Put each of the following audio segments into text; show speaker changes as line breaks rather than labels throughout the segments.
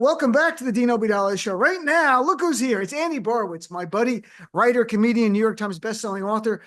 Welcome back to the Dean Obeidallah Show. Right now, look who's here. It's Andy Borowitz, my buddy, writer, comedian, New York Times bestselling author,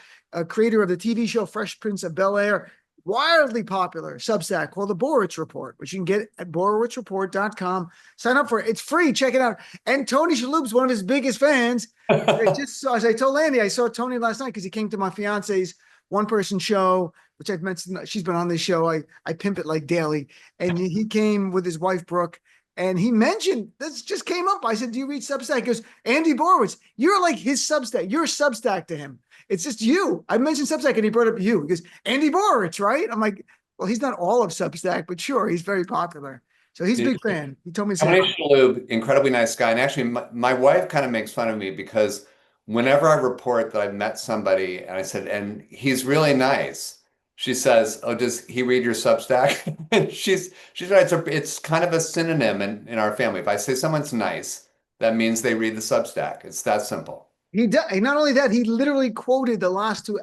creator of the TV show Fresh Prince of Bel-Air, wildly popular Substack called The Borowitz Report, which you can get at borowitzreport.com. Sign up for it. It's free. Check it out. And Tony Shalhoub's one of his biggest fans. As I told Andy, I saw Tony last night because he came to my fiance's one-person show, which I've mentioned. She's been on this show. I pimp it like daily. And he came with his wife, Brooke. And he mentioned, this just came up. I said, do you read Substack? He goes, Andy Borowitz, you're like his Substack. You're a Substack to him. It's just you. I mentioned Substack and he brought up you. He goes, Andy Borowitz, right? I'm like, well, he's not all of Substack, but sure, he's very popular. So he's a big fan. He told me to
Tony Shalhoub, incredibly nice guy. And actually, my wife kind of makes fun of me because whenever I report that I've met somebody and I said, and he's really nice, she says, "Oh, does he read your Substack?" And she's right. It's kind of a synonym in our family. If I say someone's nice, that means they read the Substack. It's that simple.
He does. Not only that, he literally quoted the last two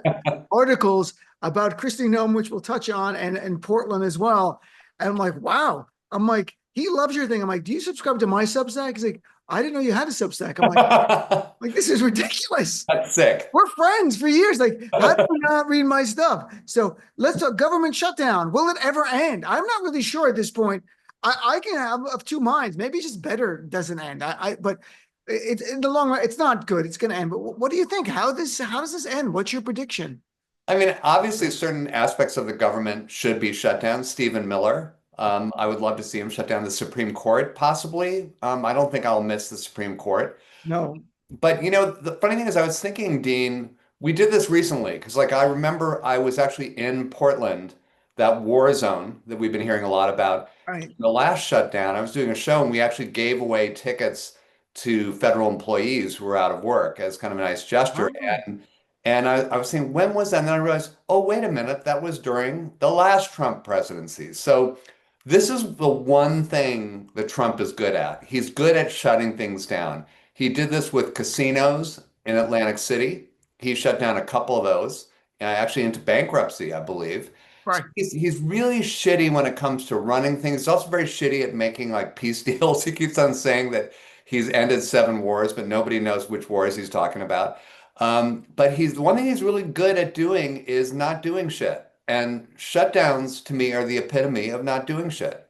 articles about Kristi Noem, which we'll touch on, and Portland as well. And I'm like, wow. I'm like, he loves your thing. I'm like, do you subscribe to my Substack? He's like, I didn't know you had a Substack. I'm like, this is ridiculous.
That's sick.
We're friends for years. Like, how do you not read my stuff? So let's talk government shutdown. Will it ever end? I'm not really sure at this point. I can have of two minds. Maybe it's just better doesn't end. But it's in the long run, it's not good. It's going to end. But what do you think? How does this end? What's your prediction?
I mean, obviously, certain aspects of the government should be shut down. Stephen Miller, I would love to see him shut down the Supreme Court, possibly. I don't think I'll miss the Supreme Court.
No.
But the funny thing is, I was thinking, Dean, we did this recently because, like, I remember I was actually in Portland, that war zone that we've been hearing a lot about.
Right.
The last shutdown, I was doing a show and we actually gave away tickets to federal employees who were out of work as kind of a nice gesture.
Oh.
And I was saying, when was that? And then I realized, oh, wait a minute, that was during the last Trump presidency. So this is the one thing that Trump is good at. He's good at shutting things down. He did this with casinos in Atlantic City. He shut down a couple of those, actually into bankruptcy, I believe. So
Right.
he's really shitty when it comes to running things. He's also very shitty at making like peace deals. He keeps on saying that he's ended 7 wars, but nobody knows which wars he's talking about. But the one thing he's really good at doing is not doing shit. And shutdowns to me are the epitome of not doing shit.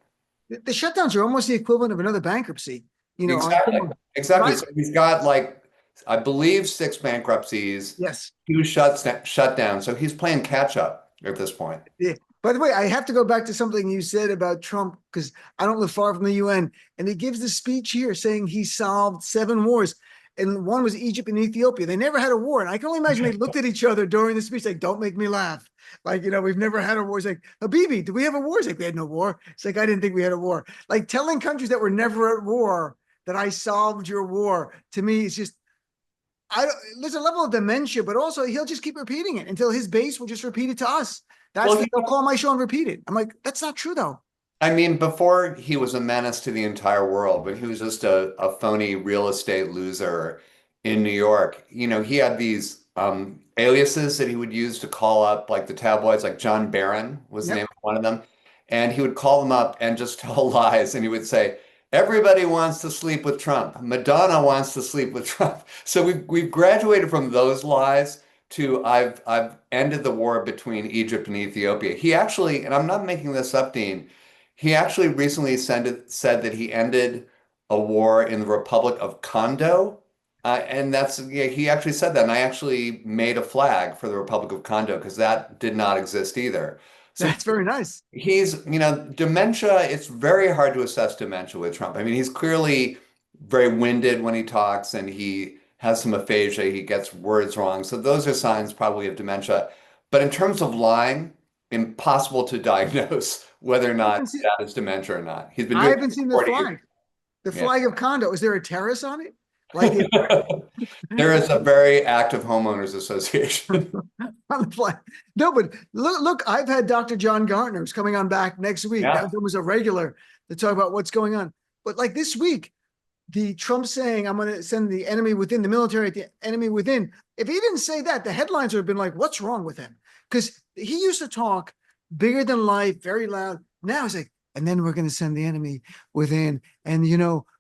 The shutdowns are almost the equivalent of another bankruptcy.
Exactly. Exactly.
Right?
So he's got like, I believe 6 bankruptcies,
Yes.
2 shutdowns. So he's playing catch up at this point.
Yeah. By the way, I have to go back to something you said about Trump because I don't live far from the UN. And he gives the speech here saying he solved 7 wars. And one was Egypt and Ethiopia. They never had a war. And I can only imagine they looked at each other during the speech like, don't make me laugh. Like, we've never had a war. It's like, Habibi, do we have a war? It's like, we had no war. It's like, I didn't think we had a war. Like telling countries that were never at war that I solved your war, to me, it's just, there's a level of dementia, but also he'll just keep repeating it until his base will just repeat it to us. They'll call my show and repeat it. I'm like, that's not true though.
I mean, before he was a menace to the entire world, but he was just a phony real estate loser in New York. He had these aliases that he would use to call up like the tabloids, like John Barron was the name of one of them. And he would call them up and just tell lies. And he would say, everybody wants to sleep with Trump. Madonna wants to sleep with Trump. So we've graduated from those lies to I've ended the war between Egypt and Ethiopia. He actually, and I'm not making this up, Dean, he actually recently said that he ended a war in the Republic of Congo. And he actually said that. And I actually made a flag for the Republic of Congo because that did not exist either. So
That's very nice.
he's, dementia, it's very hard to assess dementia with Trump. I mean, he's clearly very winded when he talks and he has some aphasia. He gets words wrong. So those are signs probably of dementia. But in terms of lying, impossible to diagnose whether or not that is dementia or not. He's been
I
doing
haven't
it
seen
for
the
40
flag.
years.
The
Yeah.
flag of Condo. Is there a terrace on it? Like
There is a very active homeowners association.
on the flag. No, but look, I've had Dr. John Gartner who's coming on back next week.
Yeah.
That was a regular to talk about what's going on. But like this week, the Trump saying, I'm going to send the enemy within, the military at the enemy within. If he didn't say that, the headlines would have been like, what's wrong with him? Because he used to talk bigger than life, very loud. Now he's like, and then we're going to send the enemy within. And,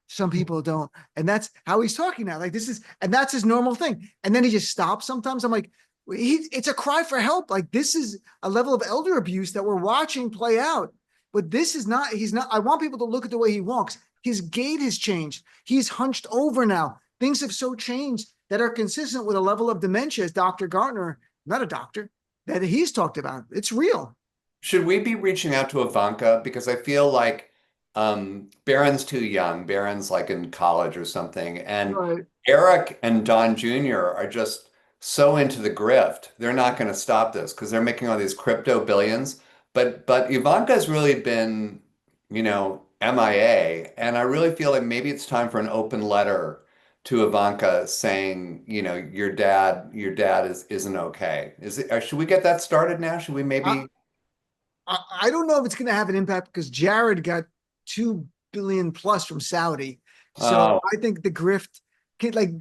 some people don't. And that's how he's talking now. Like and that's his normal thing. And then he just stops sometimes. I'm like, it's a cry for help. Like this is a level of elder abuse that we're watching play out. But he's not, I want people to look at the way he walks. His gait has changed. He's hunched over now. Things have so changed that are consistent with a level of dementia, as Dr. Gartner, not a doctor, that he's talked about. It's real.
Should we be reaching out to Ivanka? Because I feel like Barron's too young. Barron's like in college or something. And
Right.
Eric and Don Jr. are just so into the grift. They're not going to stop this because they're making all these crypto billions. But Ivanka's really been, MIA. And I really feel like maybe it's time for an open letter to Ivanka saying, your dad isn't okay. Should we get that started now? Should we maybe?
I don't know if it's going to have an impact because Jared got 2 billion plus from Saudi. So I think the grift,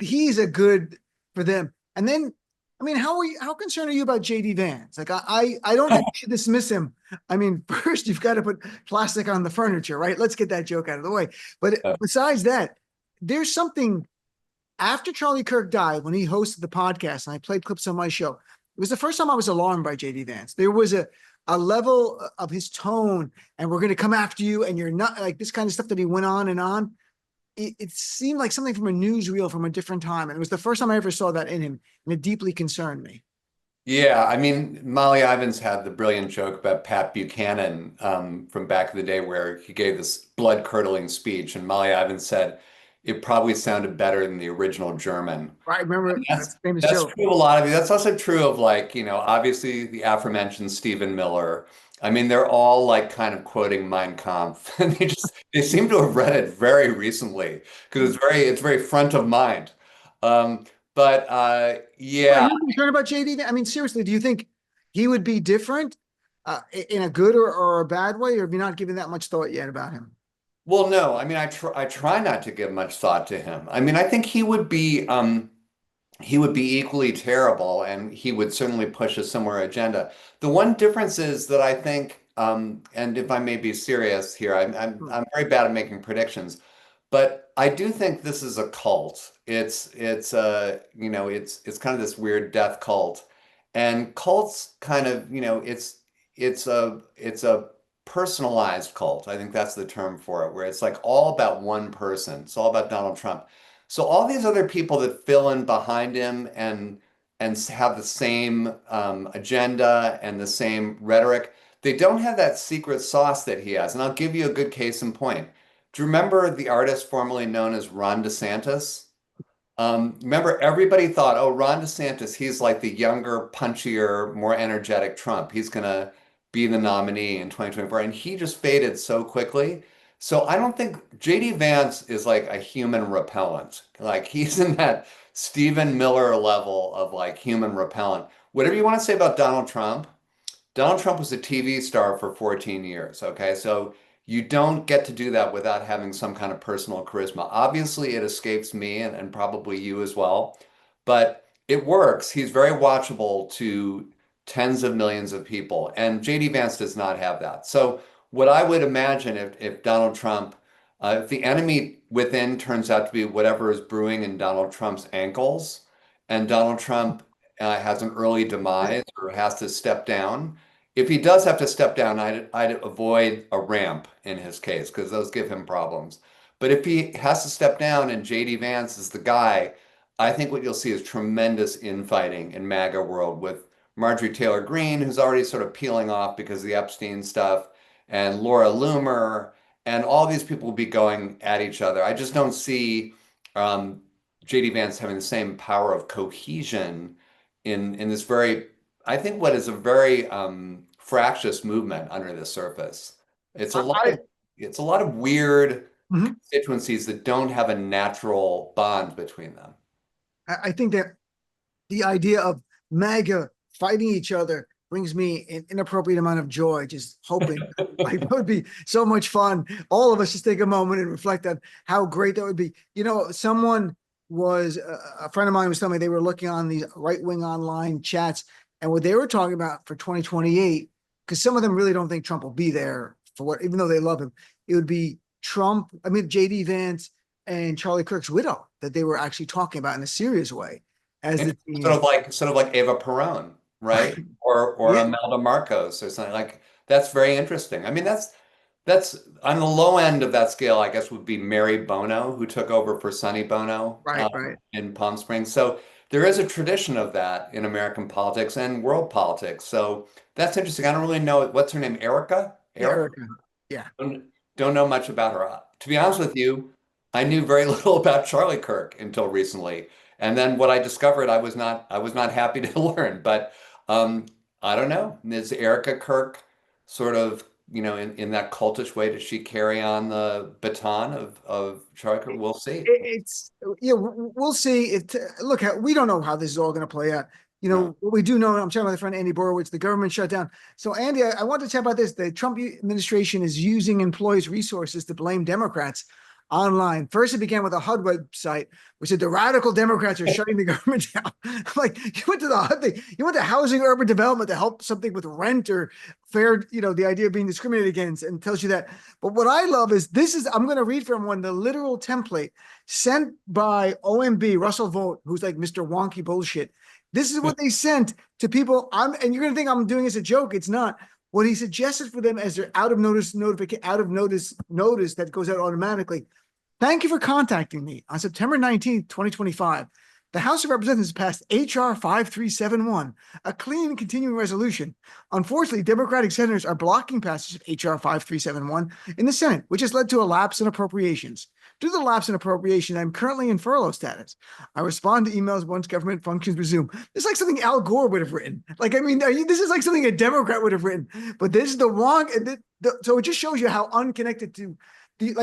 he's a good for them. And then, I mean, how concerned are you about JD Vance? Like, I don't think you should dismiss him. I mean, first you've got to put plastic on the furniture, right? Let's get that joke out of the way. But besides that, there's something after Charlie Kirk died, when he hosted the podcast and I played clips on my show, it was the first time I was alarmed by JD Vance. There was a level of his tone, and we're going to come after you, and you're not, like this kind of stuff that he went on and on. It seemed like something from a newsreel from a different time. And it was the first time I ever saw that in him, and it deeply concerned me.
Yeah, I mean, Molly Ivins had the brilliant joke about Pat Buchanan from back in the day where he gave this blood-curdling speech, and Molly Ivins said it probably sounded better than the original German.
I remember
That's,
that famous
that's
joke.
true of a lot of you. That's also true of obviously the aforementioned Stephen Miller. I mean, they're all like kind of quoting Mein Kampf, and they seem to have read it very recently because it's very front of mind. But
Are
yeah.
you concerned about JD? I mean, seriously, do you think he would be different in a good or a bad way, or have you not given that much thought yet about him?
Well, no, I mean, I try not to give much thought to him. I mean, I think he would be equally terrible, and he would certainly push a similar agenda. The one difference is that I think, and if I may be serious here, I'm very bad at making predictions, but I do think this is a cult. It's kind of this weird death cult, and cults kind of, it's a personalized cult. I think that's the term for it, where it's like all about one person. It's all about Donald Trump. So all these other people that fill in behind him and have the same agenda and the same rhetoric, they don't have that secret sauce that he has. And I'll give you a good case in point. Do you remember the artist formerly known as Ron DeSantis? Remember, everybody thought, oh, Ron DeSantis, he's like the younger, punchier, more energetic Trump. He's going to be the nominee in 2024. And he just faded so quickly. So I don't think JD Vance is like a human repellent. Like he's in that Stephen Miller level of like human repellent. Whatever you want to say about Donald Trump was a TV star for 14 years. Okay. So you don't get to do that without having some kind of personal charisma. Obviously, it escapes me and probably you as well, but it works. He's very watchable to tens of millions of people, and JD Vance does not have that. So what I would imagine if Donald Trump, if the enemy within turns out to be whatever is brewing in Donald Trump's ankles, and Donald Trump has an early demise or has to step down, if he does have to step down, I'd avoid a ramp in his case because those give him problems. But if he has to step down and JD Vance is the guy, I think what you'll see is tremendous infighting in MAGA world with Marjorie Taylor Greene, who's already sort of peeling off because of the Epstein stuff, and Laura Loomer, and all these people will be going at each other. I just don't see JD Vance having the same power of cohesion in this very, I think, what is a very fractious movement under the surface. It's a lot
I,
of it's a lot of weird
Mhm.
constituencies that don't have a natural bond between them.
I think that the idea of MAGA fighting each other brings me an inappropriate amount of joy, just hoping like that would be so much fun. All of us just take a moment and reflect on how great that would be. Someone was a friend of mine was telling me they were looking on these right-wing online chats, and what they were talking about for 2028, because some of them really don't think Trump will be there for what, even though they love him, it would be Trump, JD Vance and Charlie Kirk's widow that they were actually talking about in a serious way as the
Sort
team.
of like Eva Peron, right? Or
Yeah,
Imelda Marcos or something like that's very interesting. I mean, that's on the low end of that scale, I guess, would be Mary Bono, who took over for Sonny Bono
right.
in Palm Springs. So there is a tradition of that in American politics and world politics. So that's interesting. I don't really know what's her name, Erica?
Yeah,
Erica?
Erica. Yeah.
Don't know much about her. To be honest with you, I knew very little about Charlie Kirk until recently. And then what I discovered, I was not happy to learn. But um, I don't know. Is Erica Kirk sort of, in that cultish way, does she carry on the baton of Charlie Kirk? We'll see.
It's yeah, we'll see. Look, we don't know how this is all going to play out.
No.
What we do know, I'm talking about my friend Andy Borowitz, the government shut down. So, Andy, I want to chat about this. The Trump administration is using employees' resources to blame Democrats online. First, it began with a HUD website, which said the radical Democrats are shutting the government down. Like, you went to the HUD thing, you went to housing urban development to help something with rent or fair, the idea of being discriminated against, and tells you that. But what I love is I'm going to read from the literal template sent by OMB, Russell Vogt, who's like Mr. Wonky Bullshit. This is what they sent to people. And you're going to think I'm doing this a joke. It's not. What he suggested for them as their out of notice notice that goes out automatically. Thank you for contacting me. On September 19th, 2025, the House of Representatives passed H.R. 5371, a clean and continuing resolution. Unfortunately, Democratic senators are blocking passage of H.R. 5371 in the Senate, which has led to a lapse in appropriations. Due to the lapse in appropriation, I'm currently in furlough status. I respond to emails once government functions resume. This is like something Al Gore would have written. This is like something a Democrat would have written. But this is the wrong. So it just shows you how unconnected to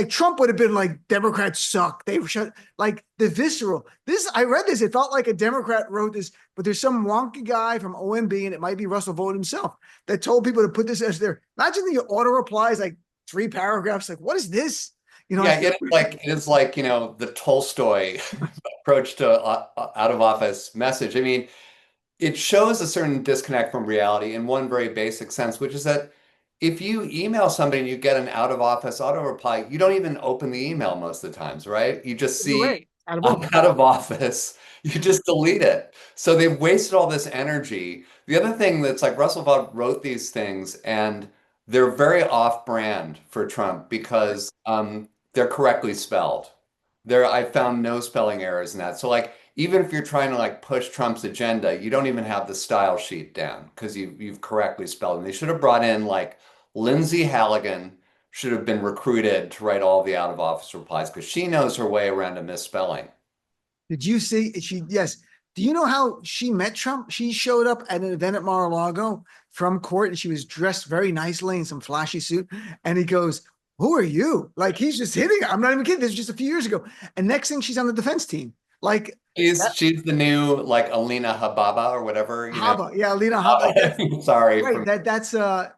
Trump would have been like, Democrats suck. They shut like the visceral. I read this. It felt like a Democrat wrote this, but there's some wonky guy from OMB, and it might be Russell Vogt himself, that told people to put this as their. Imagine the auto replies, like 3 paragraphs. Like, what is this?
Yeah, it is like the Tolstoy approach to out of office message. I mean, it shows a certain disconnect from reality in one very basic sense, which is that if you email somebody and you get an out of office auto reply, you don't even open the email most of the times, right? You just see
Out of
I'm
office.
out of office. You just delete it. So they've wasted all this energy. The other thing that's like Russell Vought wrote these things and they're very off-brand for Trump because they're correctly spelled. I found no spelling errors in that. So like even if you're trying to like push Trump's agenda, you don't even have the style sheet down because you've correctly spelled them. They should have brought in like Lindsay Halligan should have been recruited to write all the out of office replies because she knows her way around a misspelling.
Did you see Yes. Do you know how she met Trump? She showed up at an event at Mar-a-Lago from court, and she was dressed very nicely in some flashy suit. And he goes, "Who are you?" Like, he's just hitting her. I'm not even kidding. This was just a few years ago. And next thing, she's on the defense team. Like,
She's the new like Alina Hababa or whatever,
Haba. Yeah, Lena Haba. Like, that's
Sorry,
right. That's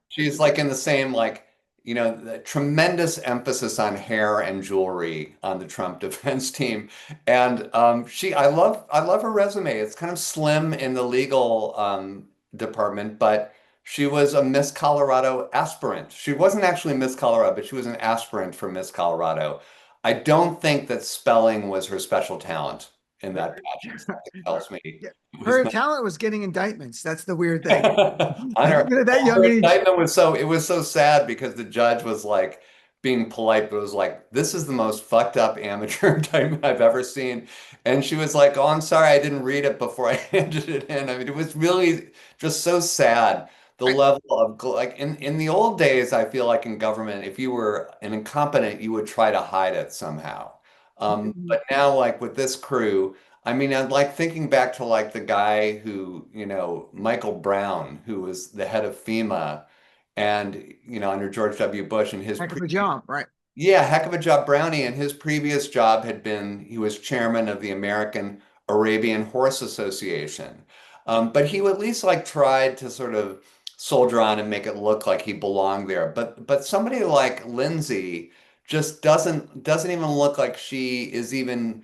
she's like in the same like the tremendous emphasis on hair and jewelry on the Trump defense team. And I love her resume. It's kind of slim in the legal department, but she was a Miss Colorado aspirant. She wasn't actually Miss Colorado, but she was an aspirant for Miss Colorado. I don't think that spelling was her special talent in that pageant. Something tells me
yeah.
it was
Her
not.
talent was getting indictments. That's the weird thing.
On her,
At that young
her
age.
indictment was so sad because the judge was like being polite, but was like, "This is the most fucked up amateur indictment I've ever seen." And she was like, "Oh, I'm sorry, I didn't read it before I handed it in." I mean, it was really just so sad. The level of like in the old days, I feel like in government, if you were an incompetent, you would try to hide it somehow. But now, like with this crew. I mean, I'm like thinking back to like the guy who, Michael Brown, who was the head of FEMA and, under George W. Bush and his
Heck of a job, right?
yeah, heck of a job, Brownie. And his previous job had been, he was chairman of the American Arabian Horse Association. But he at least like tried to sort of soldier on and make it look like he belonged there. But somebody like Lindsay just doesn't even look like she is even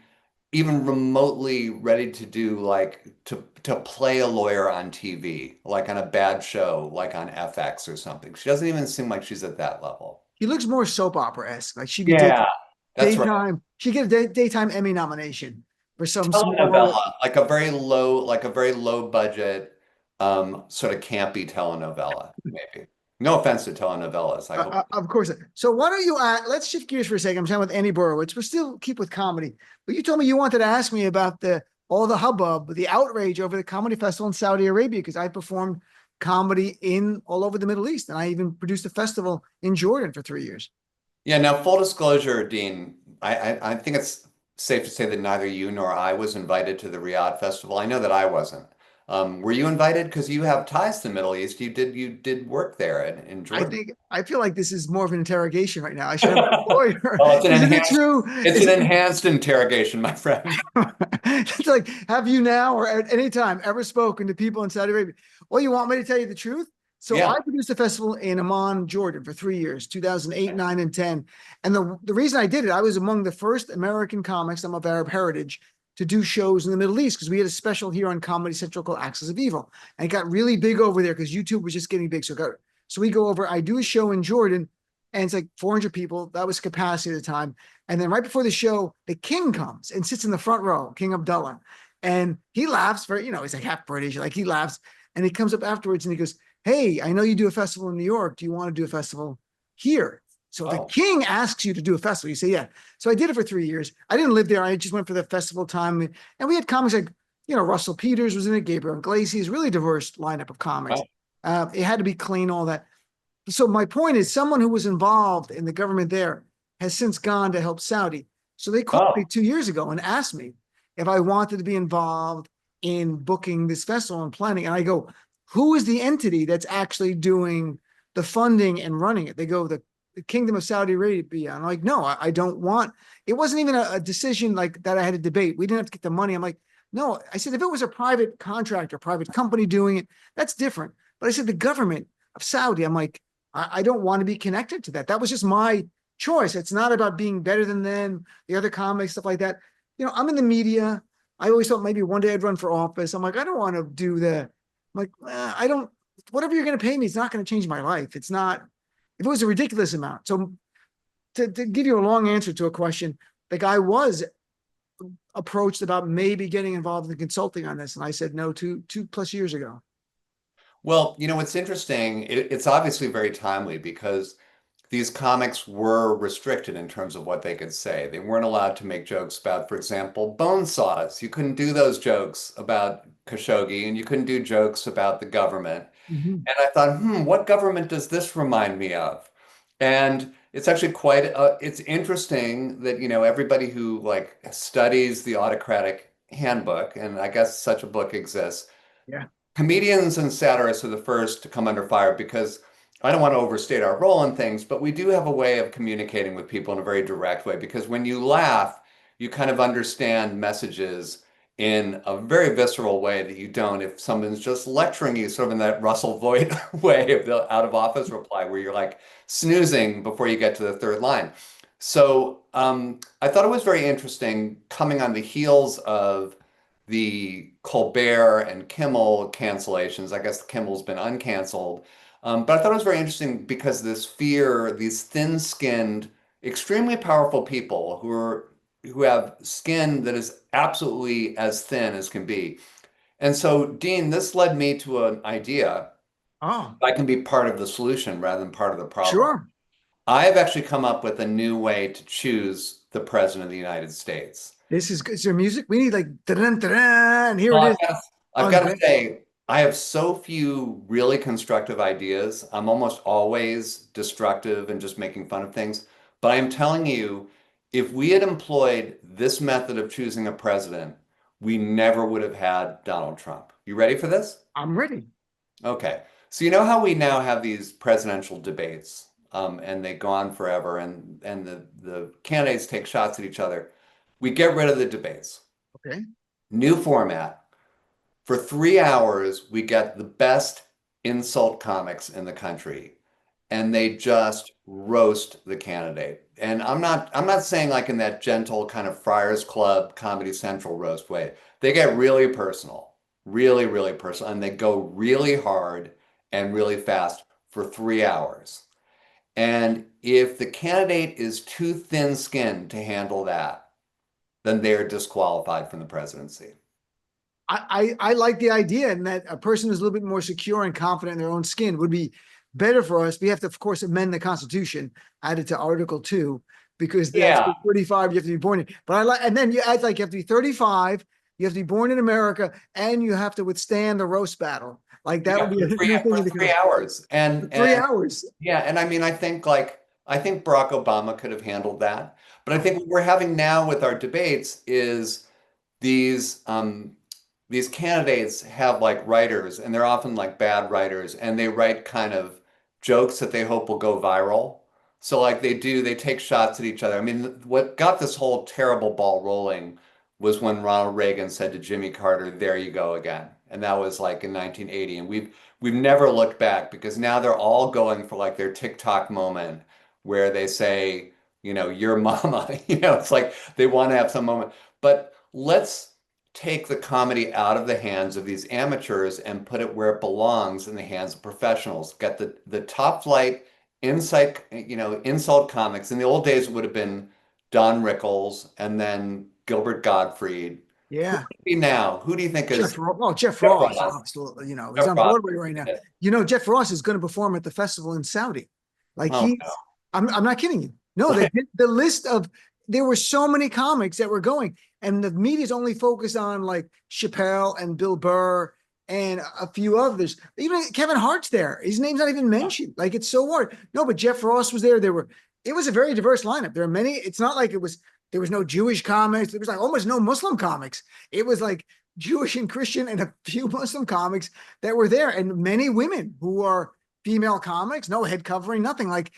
remotely ready to do like to play a lawyer on TV, like on a bad show, like on FX or something. She doesn't even seem like she's at that level.
He looks more soap opera-esque. Like she could get
Yeah, that's right.
daytime. She get a daytime Emmy nomination for some small.
Telenovela, like a very low budget, sort of campy telenovela, maybe. No offense to telenovelas. I hope.
Of course. So why don't you let's shift gears for a second. I'm talking with Andy Borowitz. We're still keep with comedy, but you told me you wanted to ask me about all the hubbub, the outrage over the comedy festival in Saudi Arabia because I performed comedy in all over the Middle East, and I even produced a festival in Jordan for 3 years.
Yeah, now full disclosure, Dean, I think it's safe to say that neither you nor I was invited to the Riyadh Festival. I know that I wasn't. Were you invited? Because you have ties to the Middle East. You did work there in Jordan.
I feel like this is more of an interrogation right now. I should have a lawyer.
Well, it's an
Isn't it
enhanced
true?
it's an enhanced interrogation, my friend.
It's like, have you now or at any time ever spoken to people in Saudi Arabia? Well, you want me to tell you the truth? So
Yeah.
I produced a festival in Amman, Jordan for 3 years, 2008, 9, and 10. And the reason I did it, I was among the first American comics, I'm of Arab heritage, to do shows in the Middle East because we had a special here on Comedy Central called Axis of Evil. And it got really big over there because YouTube was just getting big. So we go over, I do a show in Jordan and it's like 400 people. That was capacity at the time. And then right before the show, the king comes and sits in the front row, King Abdullah. And he laughs he's like half British, like he laughs. And he comes up afterwards and he goes, hey, I know you do a festival in New York. Do you want to do a festival here? So the king asks you to do a festival. You say, yeah. So I did it for 3 years. I didn't live there. I just went for the festival time. And we had comics like, Russell Peters was in it, Gabriel Iglesias, really diverse lineup of comics. It had to be clean, all that. So my point is someone who was involved in the government there has since gone to help Saudi. So they called me 2 years ago and asked me if I wanted to be involved in booking this festival and planning. And I go, who is the entity that's actually doing the funding and running it? They go, the Kingdom of Saudi Arabia. I'm like, no, I don't want, it wasn't even a decision like that I had to debate. We didn't have to get the money. I'm like, no, I said, if it was a private contractor, private company doing it, that's different. But I said, the government of Saudi, I'm like, I don't want to be connected to that. That was just my choice. It's not about being better than them, the other comics, stuff like that. I'm in the media. I always thought maybe one day I'd run for office. I'm like, I don't want to do I'm like, I don't, whatever you're going to pay me, it's not going to change my life. It's not, if it was a ridiculous amount. So to give you a long answer to a question, the guy was approached about maybe getting involved in consulting on this. And I said, no, two plus years ago.
Well, what's interesting, it's obviously very timely because these comics were restricted in terms of what they could say. They weren't allowed to make jokes about, for example, bone saws. You couldn't do those jokes about Khashoggi, and you couldn't do jokes about the government.
Mm-hmm.
And I thought, what government does this remind me of? And it's actually it's interesting that, everybody who like studies the autocratic handbook, and I guess such a book exists.
Yeah.
Comedians and satirists are the first to come under fire because I don't want to overstate our role in things, but we do have a way of communicating with people in a very direct way because when you laugh, you kind of understand messages in a very visceral way that you don't if someone's just lecturing you sort of in that Russell Voigt way of the out of office reply where you're like snoozing before you get to the third line. So I thought it was very interesting coming on the heels of the Colbert and Kimmel cancellations. I guess Kimmel's been uncanceled. But I thought it was very interesting because these thin-skinned, extremely powerful people who have skin that is absolutely as thin as can be. And so, Dean, this led me to an idea.
Oh,
I can be part of the solution rather than part of the problem.
sure.
I have actually come up with a new way to choose the president of the United States.
This is good. Is there music? We need like, dun, dun, dun, here it is.
I've got to say, I have so few really constructive ideas. I'm almost always destructive and just making fun of things. But I'm telling you, if we had employed this method of choosing a president, we never would have had Donald Trump. You ready for this?
I'm ready.
Okay. So you know how we now have these presidential debates, and they go on forever, and the candidates take shots at each other. We get rid of the debates.
Okay.
New format. For 3 hours, we get the best insult comics in the country, and they just roast the candidate. And I'm not saying like in that gentle kind of Friars Club Comedy Central roast way. They get really personal, really, really personal, and they go really hard and really fast for 3 hours. And if the candidate is too thin-skinned to handle that, then they're disqualified from the presidency.
I like the idea, and that a person who's a little bit more secure and confident in their own skin would be better for us. We have to, of course, amend the Constitution, add it to Article 2, because that's
Yeah.
35, you have to be born in. But I like, and then you add, like, you have to be 35, you have to be born in America, and you have to withstand the roast battle. Like, that would be a new thing.
For 3 hours. And
3 hours.
yeah, and I mean, I think Barack Obama could have handled that. But I think what we're having now with our debates is these these candidates have like writers, and they're often like bad writers, and they write kind of jokes that they hope will go viral. So like they take shots at each other. I mean, what got this whole terrible ball rolling was when Ronald Reagan said to Jimmy Carter, "There you go again." And that was like in 1980. And we've never looked back, because now they're all going for like their TikTok moment where they say, your mama, it's like they want to have some moment. But let's take the comedy out of the hands of these amateurs and put it where it belongs, in the hands of professionals. Get the top flight insult comics. In the old days, it would have been Don Rickles and then Gilbert Gottfried. Who
Yeah.
would it be now? Who do you think is
Jeff
Jeff
Ross,
Ross?
absolutely. He's
Jeff
on
Ross.
Broadway right now. Jeff Ross is going to perform at the festival in Saudi. Like,
Oh,
I'm not kidding you. No, they did the list of, there were so many comics that were going, and the media's only focused on like Chappelle and Bill Burr and a few others. Even Kevin Hart's there. His name's not even mentioned. Like, it's so hard. No, but Jeff Ross was there. It was a very diverse lineup. There are many, it's not like there was no Jewish comics. There was like almost no Muslim comics. It was like Jewish and Christian and a few Muslim comics that were there, and many women who are female comics, no head covering, nothing. Like,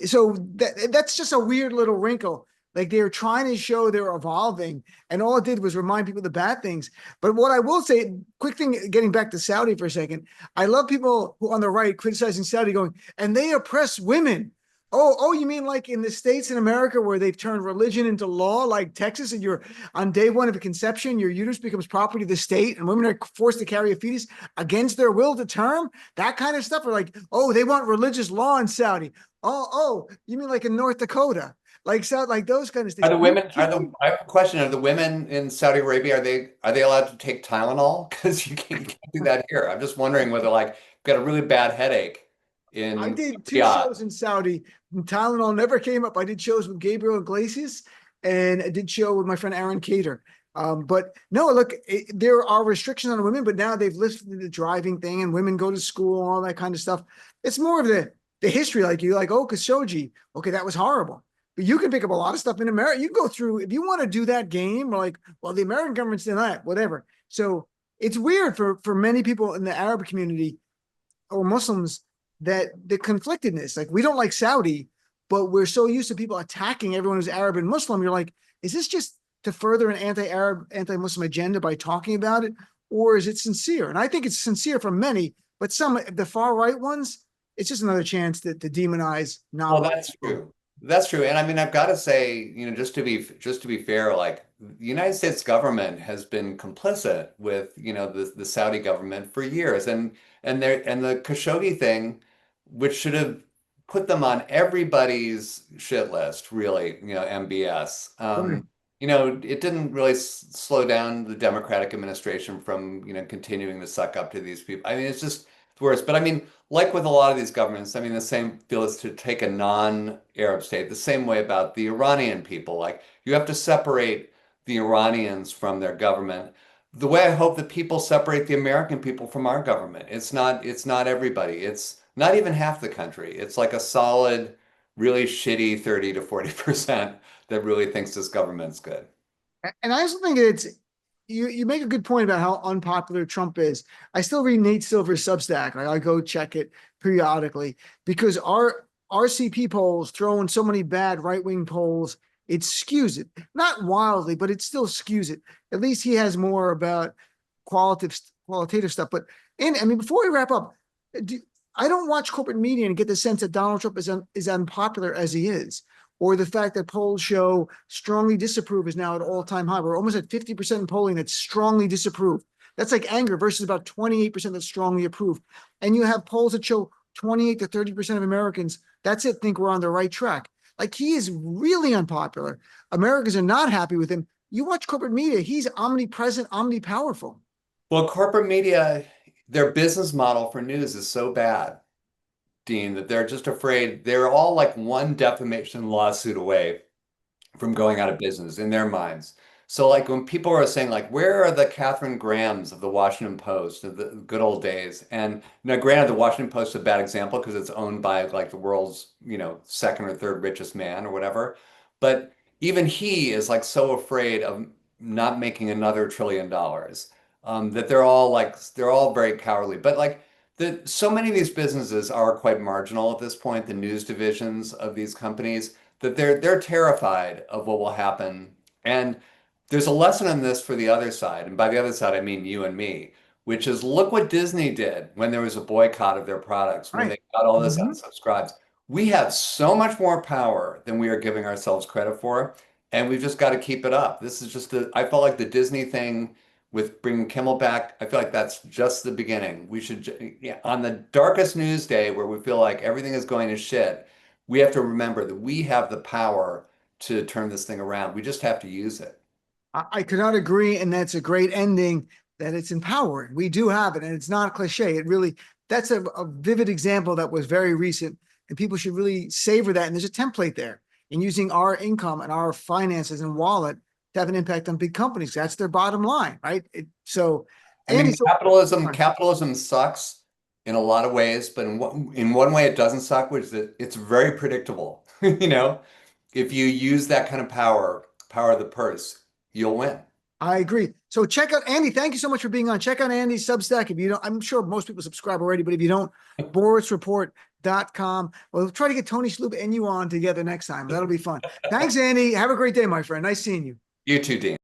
so that's just a weird little wrinkle. Like, they're trying to show they're evolving, and all it did was remind people of the bad things. But what I will say, quick thing, getting back to Saudi for a second, I love people who on the right criticizing Saudi, going, and they oppress women. Oh, you mean like in the States in America where they've turned religion into law, like Texas, and you're on day one of a conception, your uterus becomes property of the state, and women are forced to carry a fetus against their will to term? That kind of stuff. Or like, oh, they want religious law in Saudi. Oh, you mean like in North Dakota? Like, so, like those kind of things.
I have a question. Are the women in Saudi Arabia, are they allowed to take Tylenol? Because you can't do that here. I'm just wondering whether, like, you've got a really bad headache
I
in
did 2
Riyadh.
shows in Saudi. Tylenol never came up. I did shows with Gabriel Iglesias, and I did show with my friend Aaron Cater. But no, look, there are restrictions on women, but now they've lifted the driving thing, and women go to school, all that kind of stuff. It's more of the history, like you like, oh, Khashoggi, okay, that was horrible. But you can pick up a lot of stuff in America. You can go through, if you want to do that game, like, well, the American government's done that, whatever. So it's weird for many people in the Arab community or Muslims, that the conflictedness, like, we don't like Saudi, but we're so used to people attacking everyone who's Arab and Muslim. You're like, is this just to further an anti-Arab, anti-Muslim agenda by talking about it? Or is it sincere? And I think it's sincere for many, but some, the far right ones, it's just another chance to demonize
Well,
non.
that's true. That's true. And I mean, I've got to say, just to be fair, like, the United States government has been complicit with, the Saudi government for years. And the Khashoggi thing, which should have put them on everybody's shit list, really, MBS.
Right.
It didn't really slow down the Democratic administration from, continuing to suck up to these people. I mean, it's worse. But I mean, like with a lot of these governments, I mean, the same feels to take a non-Arab state, the same way about the Iranian people. Like, you have to separate the Iranians from their government. The way I hope that people separate the American people from our government. It's not everybody. It's not even half the country. It's like a solid, really shitty 30 to 40% that really thinks this government's good.
And I also think it's, you make a good point about how unpopular Trump is. I still read Nate Silver's Substack. Like, I go check it periodically, because our RCP polls throw in so many bad right-wing polls. It skews it, not wildly, but it still skews it. At least he has more about qualitative stuff. But I mean, before we wrap up, I don't watch corporate media and get the sense that Donald Trump is unpopular as he is, or the fact that polls show strongly disapprove is now at all-time high. We're almost at 50% in polling that's strongly disapprove. That's like anger versus about 28% that's strongly approve. And you have polls that show 28 to 30% of Americans, that's it, think we're on the right track. Like, he is really unpopular. Americans are not happy with him. You watch corporate media, he's omnipresent, omnipowerful.
Well, corporate media, their business model for news is so bad, Dean, that they're just afraid. They're all like one defamation lawsuit away from going out of business in their minds. So like when people are saying like, where are the Catherine Grahams of the Washington Post of the good old days? And now granted, the Washington Post is a bad example because it's owned by like the world's, second or third richest man or whatever. But even he is like so afraid of not making another $1 trillion, that they're all very cowardly. But like so many of these businesses are quite marginal at this point, the news divisions of these companies, that they're terrified of what will happen. And there's a lesson in this for the other side. And by the other side, I mean you and me, which is look what Disney did when there was a boycott of their products, when
Right.
they got all this
Mhm.
unsubscribes. We have so much more power than we are giving ourselves credit for. And we've just got to keep it up. This is just I felt like the Disney thing with bringing Kimmel back, I feel like that's just the beginning. We should, yeah, on the darkest news day where we feel like everything is going to shit, we have to remember that we have the power to turn this thing around. We just have to use it.
I could not agree, and that's a great ending, that it's empowering. We do have it, and it's not cliche. It really, that's a vivid example that was very recent, and people should really savor that. And there's a template there in using our income and our finances and wallet to have an impact on big companies. That's their bottom line, right?
I
Andy,
mean,
so
capitalism sucks in a lot of ways, but in one way it doesn't suck, which is that it's very predictable. If you use that kind of power of the purse, you'll win.
I agree. So check out Andy. Thank you so much for being on. Check out Andy's Substack. If you don't, I'm sure most people subscribe already, but if you don't, BorowitzReport.com. We'll try to get Tony Shalhoub and you on together next time. That'll be fun. Thanks, Andy. Have a great day, my friend. Nice seeing you.
You too, Dean.